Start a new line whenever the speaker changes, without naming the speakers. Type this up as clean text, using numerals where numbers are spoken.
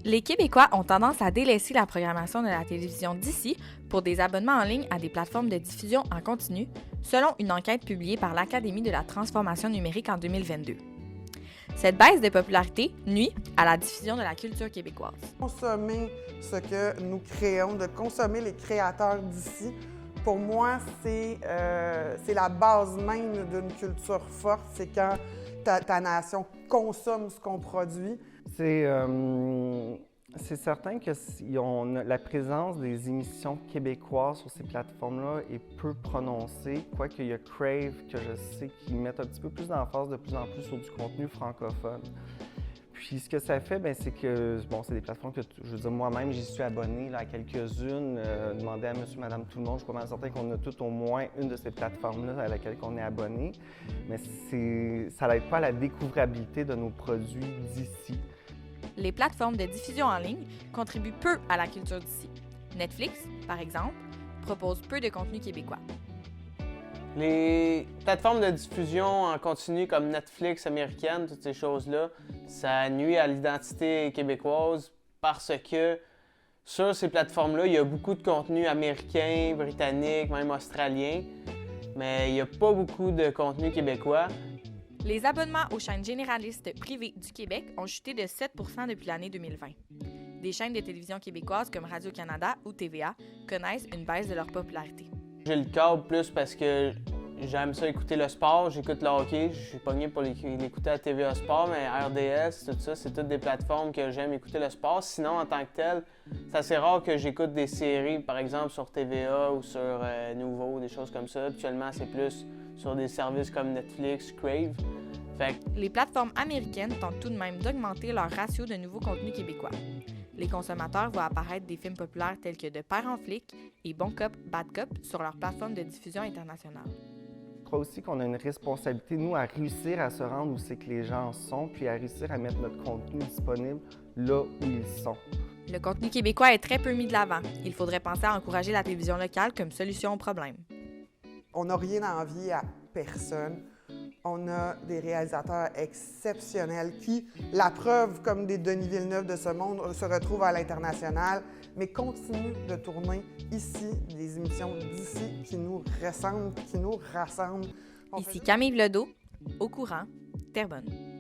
Les Québécois ont tendance à délaisser la programmation de la télévision d'ici pour des abonnements en ligne à des plateformes de diffusion en continu, selon une enquête publiée par l'Académie de la transformation numérique en 2022. Cette baisse de popularité nuit à la diffusion de la culture québécoise.
Consommer ce que nous créons, de consommer les créateurs d'ici, pour moi, c'est la base même d'une culture forte. C'est quand ta nation consomme ce qu'on produit.
C'est certain que la présence des émissions québécoises sur ces plateformes-là est peu prononcée, quoique il y a Crave, que je sais qu'ils mettent un petit peu plus d'emphase de plus en plus sur du contenu francophone. Puis ce que ça fait, c'est que, c'est des plateformes que, je veux dire, moi-même, j'y suis abonné là, à quelques-unes. Demandez à monsieur, madame, tout le monde, je suis pas mal certain qu'on a tout au moins une de ces plateformes-là à laquelle on est abonné. Mais ça n'aide pas à la découvrabilité de nos produits d'ici.
Les plateformes de diffusion en ligne contribuent peu à la culture d'ici. Netflix, par exemple, propose peu de contenu québécois.
Les plateformes de diffusion en continu comme Netflix américaine, toutes ces choses-là, ça nuit à l'identité québécoise parce que sur ces plateformes-là, il y a beaucoup de contenu américain, britannique, même australien, mais il n'y a pas beaucoup de contenu québécois.
Les abonnements aux chaînes généralistes privées du Québec ont chuté de 7 % depuis l'année 2020. Des chaînes de télévision québécoises comme Radio-Canada ou TVA connaissent une baisse de leur popularité.
J'ai le câble plus parce que j'aime ça écouter le sport, j'écoute le hockey, je suis pogné pour l'écouter à TVA Sport, mais RDS, tout ça, c'est toutes des plateformes que j'aime écouter le sport. Sinon, en tant que tel, c'est assez rare que j'écoute des séries, par exemple sur TVA ou sur Nouveau, des choses comme ça. Actuellement, c'est plus sur des services comme Netflix, Crave.
Les plateformes américaines tentent tout de même d'augmenter leur ratio de nouveaux contenus québécois. Les consommateurs voient apparaître des films populaires tels que De Père en flic et Bon Cop, Bad Cop sur leur plateforme de diffusion internationale.
Je crois aussi qu'on a une responsabilité, nous, à réussir à se rendre où c'est que les gens sont, puis à réussir à mettre notre contenu disponible là où ils sont.
Le contenu québécois est très peu mis de l'avant. Il faudrait penser à encourager la télévision locale comme solution au problème.
On n'a rien à envier à personne. On a des réalisateurs exceptionnels qui, la preuve, comme des Denis Villeneuve de ce monde, se retrouvent à l'international, mais continuent de tourner ici, des émissions d'ici qui nous ressemblent, qui nous rassemblent.
Ici Camille Ledo, Au courant, Terrebonne.